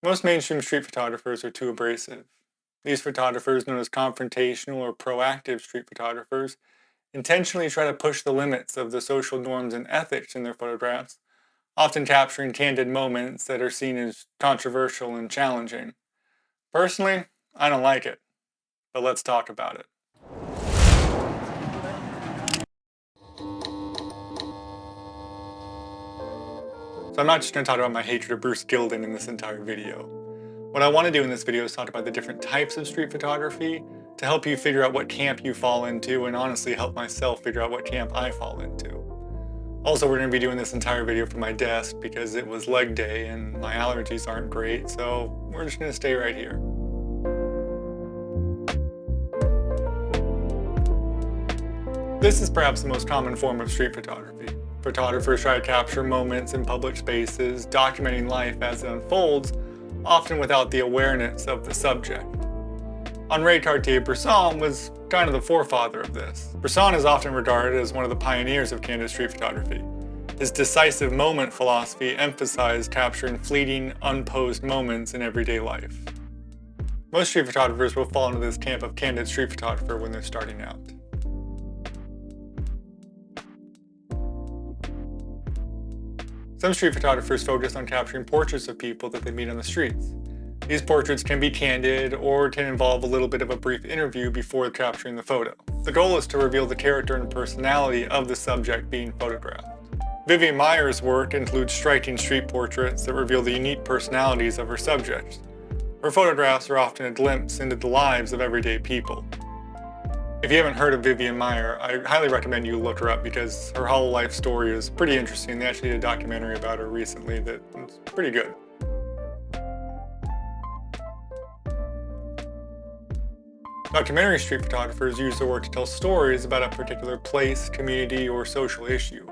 Most mainstream street photographers are too abrasive. These photographers, known as confrontational or proactive street photographers, intentionally try to push the limits of the social norms and ethics in their photographs, often capturing candid moments that are seen as controversial and challenging. Personally, I don't like it, but let's talk about it. So I'm not just going to talk about my hatred of Bruce Gilden in this entire video. What I want to do in this video is talk about the different types of street photography to help you figure out what camp you fall into and honestly help myself figure out what camp I fall into. Also, we're going to be doing this entire video from my desk because it was leg day and my allergies aren't great, so we're just going to stay right here. This is perhaps the most common form of street photography. Photographers try to capture moments in public spaces, documenting life as it unfolds, often without the awareness of the subject. Henri Cartier-Bresson was kind of the forefather of this. Bresson is often regarded as one of the pioneers of candid street photography. His decisive moment philosophy emphasized capturing fleeting, unposed moments in everyday life. Most street photographers will fall into this camp of candid street photographer when they're starting out. Some street photographers focus on capturing portraits of people that they meet on the streets. These portraits can be candid or can involve a little bit of a brief interview before capturing the photo. The goal is to reveal the character and personality of the subject being photographed. Vivian Maier's work includes striking street portraits that reveal the unique personalities of her subjects. Her photographs are often a glimpse into the lives of everyday people. If you haven't heard of Vivian Maier, I highly recommend you look her up because her whole life story is pretty interesting. They actually did a documentary about her recently that's pretty good. Documentary street photographers use their work to tell stories about a particular place, community, or social issue.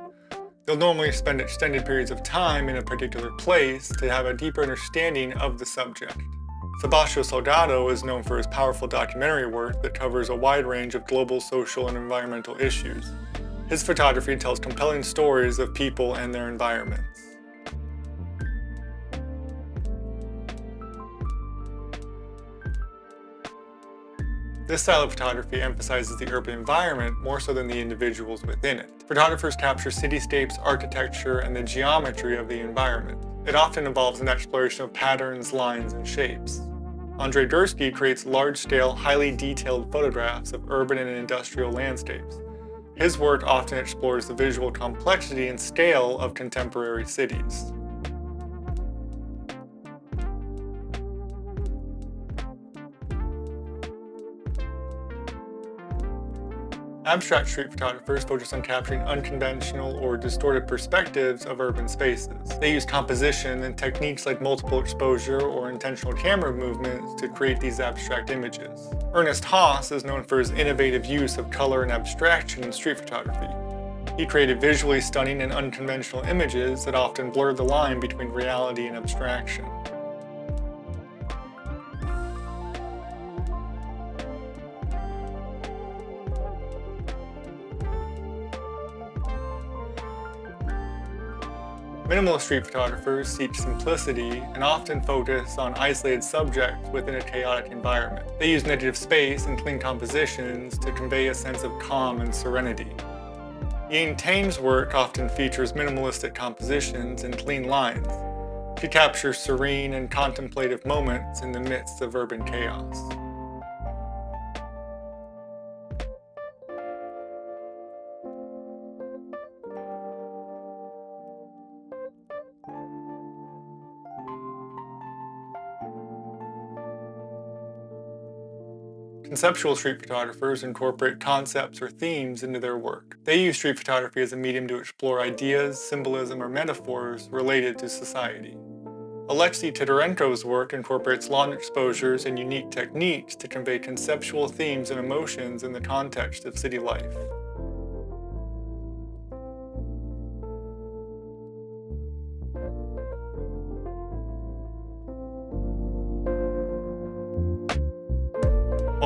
They'll normally spend extended periods of time in a particular place to have a deeper understanding of the subject. Sebastião Salgado is known for his powerful documentary work that covers a wide range of global social and environmental issues. His photography tells compelling stories of people and their environments. This style of photography emphasizes the urban environment more so than the individuals within it. Photographers capture cityscapes, architecture, and the geometry of the environment. It often involves an exploration of patterns, lines, and shapes. Andrzej Gursky creates large-scale, highly detailed photographs of urban and industrial landscapes. His work often explores the visual complexity and scale of contemporary cities. Abstract street photographers focus on capturing unconventional or distorted perspectives of urban spaces. They use composition and techniques like multiple exposure or intentional camera movements to create these abstract images. Ernest Haas is known for his innovative use of color and abstraction in street photography. He created visually stunning and unconventional images that often blur the line between reality and abstraction. Minimalist street photographers seek simplicity and often focus on isolated subjects within a chaotic environment. They use negative space and clean compositions to convey a sense of calm and serenity. Ying Tang's work often features minimalistic compositions and clean lines. She captures serene and contemplative moments in the midst of urban chaos. Conceptual street photographers incorporate concepts or themes into their work. They use street photography as a medium to explore ideas, symbolism, or metaphors related to society. Alexei Tidorenko's work incorporates long exposures and unique techniques to convey conceptual themes and emotions in the context of city life.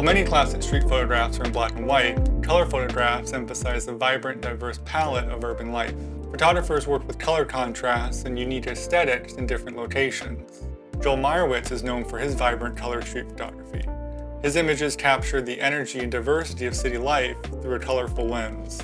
While many classic street photographs are in black and white, color photographs emphasize the vibrant, diverse palette of urban life. Photographers work with color contrasts and unique aesthetics in different locations. Joel Meyerowitz is known for his vibrant color street photography. His images capture the energy and diversity of city life through a colorful lens.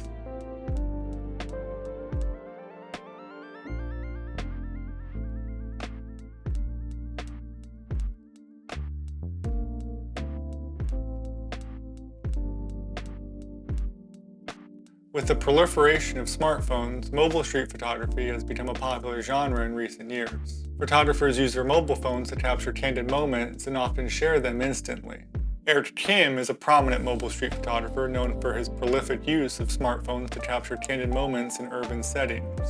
With the proliferation of smartphones, mobile street photography has become a popular genre in recent years. Photographers use their mobile phones to capture candid moments and often share them instantly. Eric Kim is a prominent mobile street photographer known for his prolific use of smartphones to capture candid moments in urban settings.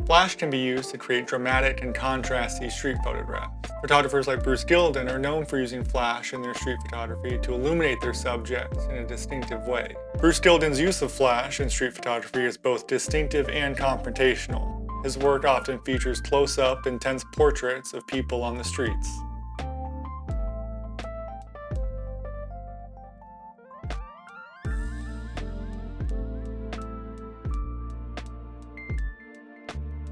Flash can be used to create dramatic and contrasty street photographs. Photographers like Bruce Gilden are known for using flash in their street photography to illuminate their subjects in a distinctive way. Bruce Gilden's use of flash in street photography is both distinctive and confrontational. His work often features close-up, intense portraits of people on the streets.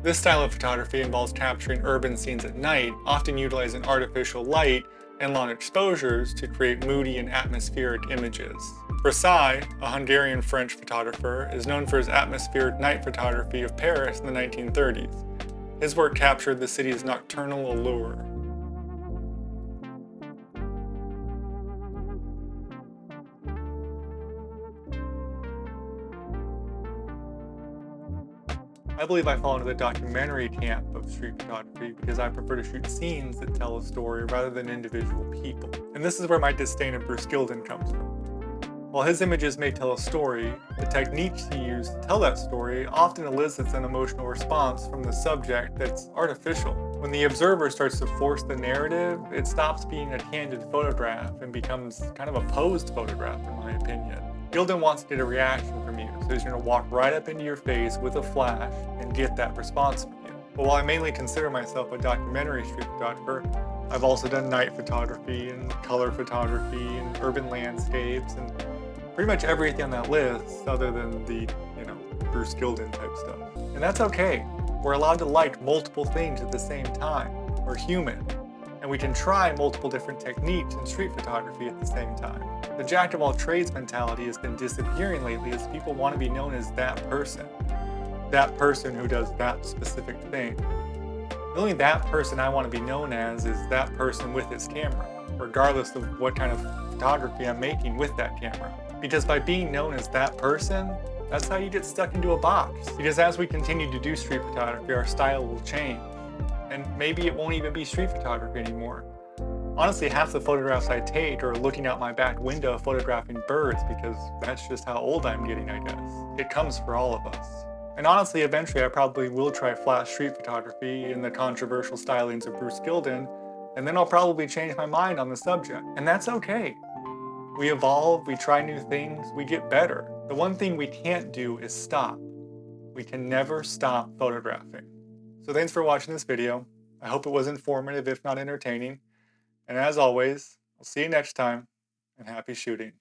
This style of photography involves capturing urban scenes at night, often utilizing artificial light and long exposures to create moody and atmospheric images. Bressai, a Hungarian-French photographer, is known for his atmospheric night photography of Paris in the 1930s. His work captured the city's nocturnal allure. I believe I fall into the documentary camp of street photography because I prefer to shoot scenes that tell a story rather than individual people. And this is where my disdain of Bruce Gilden comes from. While his images may tell a story, the techniques he used to tell that story often elicits an emotional response from the subject that's artificial. When the observer starts to force the narrative, it stops being a candid photograph and becomes kind of a posed photograph, in my opinion. Gilden wants to get a reaction from you, so he's going to walk right up into your face with a flash and get that response from you. But while I mainly consider myself a documentary street photographer, I've also done night photography and color photography and urban landscapes and pretty much everything on that list other than the, Bruce Gilden type stuff. And that's okay. We're allowed to like multiple things at the same time. We're human. And we can try multiple different techniques in street photography at the same time. The jack-of-all-trades mentality has been disappearing lately as people want to be known as that person who does that specific thing. The only that person I want to be known as is that person with his camera, regardless of what kind of photography I'm making with that camera. Because by being known as that person, that's how you get stuck into a box. Because as we continue to do street photography, our style will change. And maybe it won't even be street photography anymore. Honestly, half the photographs I take are looking out my back window photographing birds because that's just how old I'm getting, I guess. It comes for all of us. And honestly, eventually I probably will try flash street photography in the controversial stylings of Bruce Gilden, and then I'll probably change my mind on the subject. And that's okay. We evolve, we try new things, we get better. The one thing we can't do is stop. We can never stop photographing. So thanks for watching this video. I hope it was informative, if not entertaining. And as always, I'll see you next time, and happy shooting.